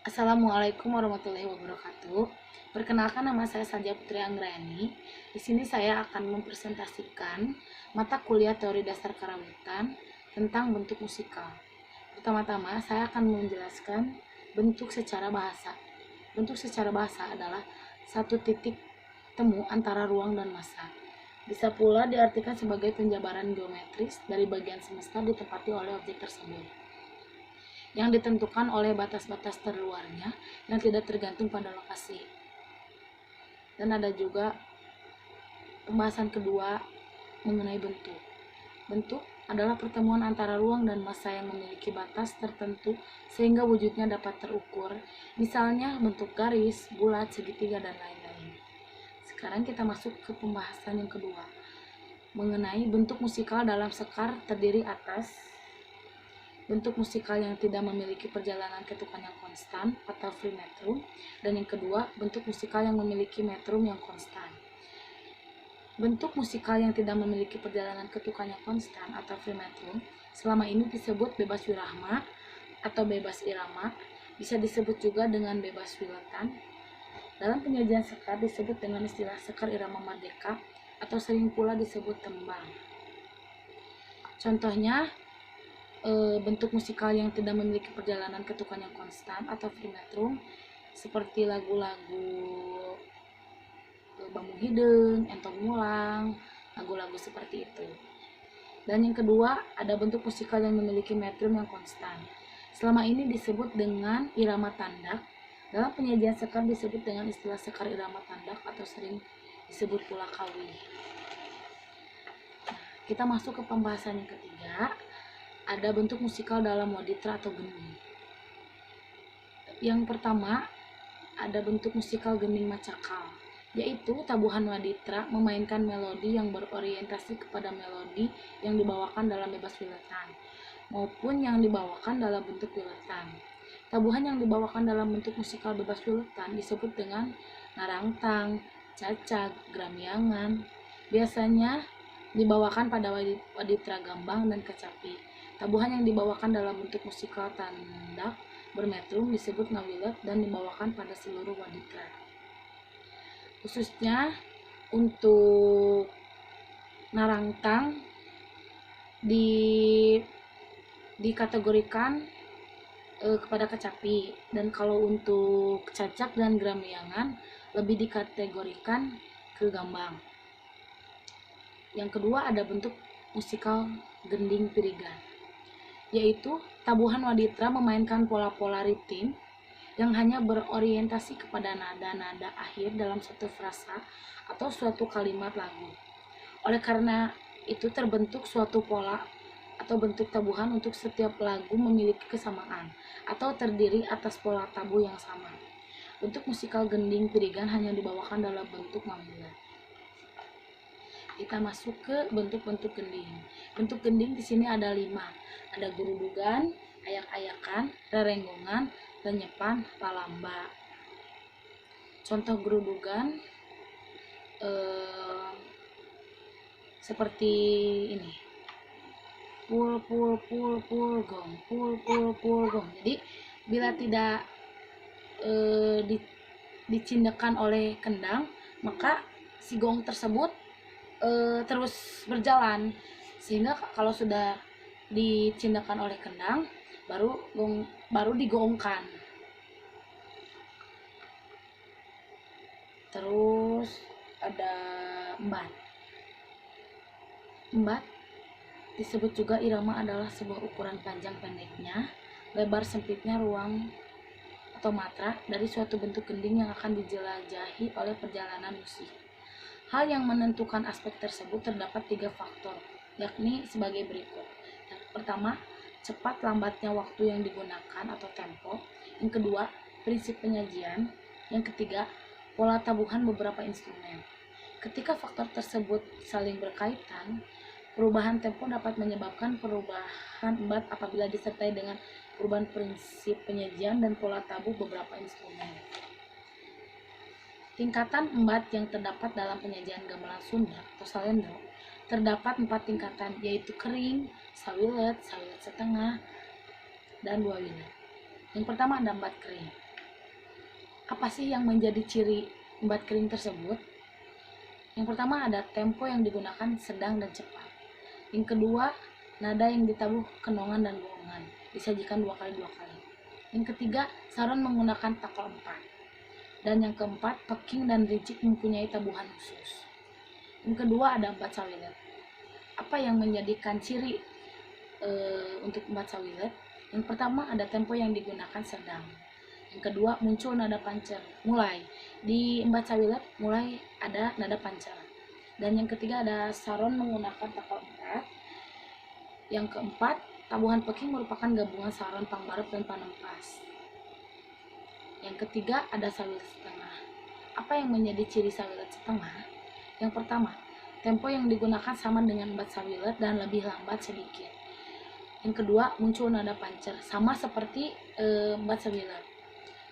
Assalamualaikum warahmatullahi wabarakatuh. Perkenalkan, nama saya Sanjaya Putri Anggrani. Di sini saya akan mempresentasikan mata kuliah teori dasar karawitan tentang bentuk musikal. Pertama-tama saya akan menjelaskan bentuk secara bahasa. Bentuk secara bahasa adalah satu titik temu antara ruang dan massa. Bisa pula diartikan sebagai penjabaran geometris dari bagian semesta ditempati oleh objek tersebut, yang ditentukan oleh batas-batas terluarnya yang tidak tergantung pada lokasi. Dan ada juga pembahasan kedua mengenai bentuk. Bentuk adalah pertemuan antara ruang dan massa yang memiliki batas tertentu sehingga wujudnya dapat terukur, misalnya bentuk garis, bulat, segitiga, dan lain-lain. Sekarang kita masuk ke pembahasan yang kedua mengenai bentuk musikal dalam sekar terdiri atas bentuk musikal yang tidak memiliki perjalanan ketukan yang konstan atau free metrum, dan yang kedua, bentuk musikal yang memiliki metrum yang konstan. Bentuk musikal yang tidak memiliki perjalanan ketukan yang konstan atau free metrum selama ini disebut bebas wirahma atau bebas irama, bisa disebut juga dengan bebas wiletan. Dalam penyajian sekar disebut dengan istilah sekar irama merdeka atau sering pula disebut tembang. Contohnya, bentuk musikal yang tidak memiliki perjalanan ketukan yang konstan atau free metrum seperti lagu-lagu Bambu Hidung, Entong Mulang, lagu-lagu seperti itu. Dan yang kedua, ada bentuk musikal yang memiliki metrum yang konstan. Selama ini disebut dengan irama tandak. Dalam penyajian sekar disebut dengan istilah sekar irama tandak atau sering disebut pula kawi. Kita masuk ke pembahasan yang ketiga. Ada bentuk musikal dalam waditra atau gending. Yang pertama, ada bentuk musikal gending macakal, yaitu tabuhan waditra memainkan melodi yang berorientasi kepada melodi yang dibawakan dalam bebas wiletan maupun yang dibawakan dalam bentuk wiletan. Tabuhan yang dibawakan dalam bentuk musikal bebas wiletan disebut dengan narangtang, cacag, gramiangan. Biasanya dibawakan pada waditra gambang dan kecapi. Tabuhan yang dibawakan dalam bentuk musikal tandak bermetrum disebut ngawilet dan dibawakan pada seluruh waditra. Khususnya untuk narangtang dikategorikan kepada kecapi, dan kalau untuk cacak dan gramiangan lebih dikategorikan ke gambang. Yang kedua, ada bentuk musikal gending pirigan, yaitu tabuhan waditra memainkan pola-pola ritm yang hanya berorientasi kepada nada-nada akhir dalam suatu frasa atau suatu kalimat lagu. Oleh karena itu terbentuk suatu pola atau bentuk tabuhan untuk setiap lagu memiliki kesamaan atau terdiri atas pola tabu yang sama. Bentuk musikal gending pirigan hanya dibawakan dalam bentuk ngawilet. Kita masuk ke bentuk-bentuk gending. Bentuk gending di sini ada 5. Ada gurudugan, ayak-ayakan, rerenggongan, lenyepan, lalamba. Contoh gurudugan seperti ini. Pul pul pul pul gong, pul pul pul gong. Jadi bila tidak dicindakan oleh kendang, maka si gong tersebut terus berjalan, sehingga kalau sudah dicindakan oleh kendang baru digongkan. Terus ada embat. Embat disebut juga irama adalah sebuah ukuran panjang pendeknya, lebar sempitnya ruang atau matra dari suatu bentuk gending yang akan dijelajahi oleh perjalanan musik. Hal yang menentukan aspek tersebut terdapat 3 faktor, yakni sebagai berikut. Yang pertama, cepat lambatnya waktu yang digunakan atau tempo. Yang kedua, prinsip penyajian. Yang ketiga, pola tabuhan beberapa instrumen. Ketika faktor tersebut saling berkaitan, perubahan tempo dapat menyebabkan perubahan embat apabila disertai dengan perubahan prinsip penyajian dan pola tabuh beberapa instrumen. Tingkatan embat yang terdapat dalam penyajian gamelan Sunda atau salendro terdapat 4 tingkatan, yaitu kering, sawilet, sawilet setengah, dan 2 wilet. Yang pertama ada embat kering. Apa sih yang menjadi ciri embat kering tersebut? Yang pertama ada tempo yang digunakan sedang dan cepat. Yang kedua, nada yang ditabuh kenongan dan bohongan, disajikan dua kali dua kali. Yang ketiga, saron menggunakan takol 4. Dan yang keempat, peking dan ricik mempunyai tabuhan khusus. Yang kedua ada empat sawilet. Apa yang menjadikan ciri untuk empat sawilet? Yang pertama ada tempo yang digunakan sedang. Yang kedua muncul nada pancer. Mulai di empat sawilet mulai ada nada pancer. Dan yang ketiga ada saron menggunakan takol 4. Yang keempat, tabuhan peking merupakan gabungan saron pangbarep dan panempas. Yang ketiga ada sawilet setengah. Apa yang menjadi ciri sawilet setengah? Yang pertama, tempo yang digunakan sama dengan empat sawilet dan lebih lambat sedikit. Yang kedua, muncul nada pancer sama seperti empat sawilet.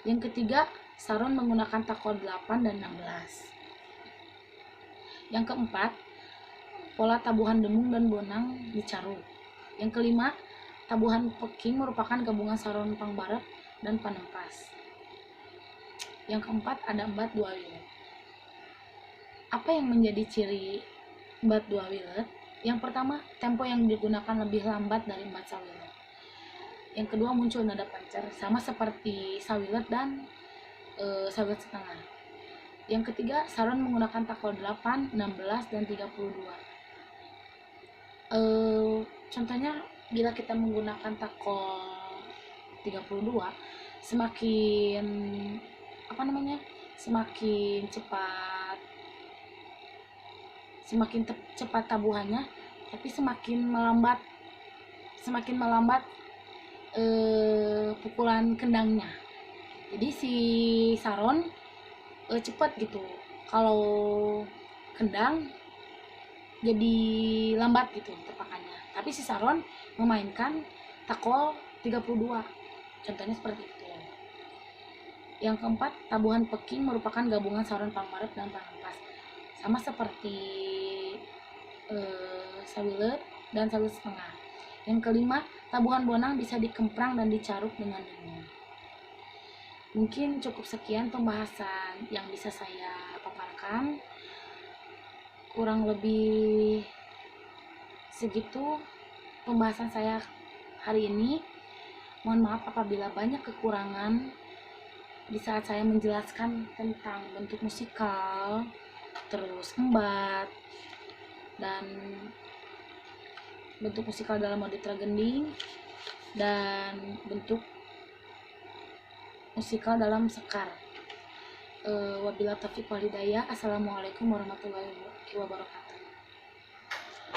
Yang ketiga, saron menggunakan takol 8 dan 16. Yang keempat, pola tabuhan demung dan bonang dicaruk. Yang kelima, tabuhan peking merupakan gabungan saron pangbarep dan panempas. Yang keempat ada embat dua wilet. Apa yang menjadi ciri embat dua wilet? Yang pertama, tempo yang digunakan lebih lambat dari embat sawilet. Yang kedua, muncul nada pancer sama seperti sawilet dan sawilet setengah. Yang ketiga, saron menggunakan takol 8, 16, dan 32. Contohnya bila kita menggunakan takol 32 semakin semakin cepat tabuhannya, tapi semakin melambat pukulan kendangnya. Jadi si saron cepat gitu, kalau kendang jadi lambat gitu tepakannya. Tapi si saron memainkan takol 32. Contohnya seperti itu. Yang keempat, tabuhan peking merupakan gabungan saron pangbarep dan panempas. Sama seperti sawilet dan sawilet setengah. Yang kelima, tabuhan bonang bisa dikemprang dan dicaruk dengan dengung. Mungkin cukup sekian pembahasan yang bisa saya paparkan. Kurang lebih segitu pembahasan saya hari ini. Mohon maaf apabila banyak kekurangan di saat saya menjelaskan tentang bentuk musikal, terus embat, dan bentuk musikal dalam mode tragending, dan bentuk musikal dalam sekar. Wabillahi taufiq wal hidayah. Assalamualaikum warahmatullahi wabarakatuh.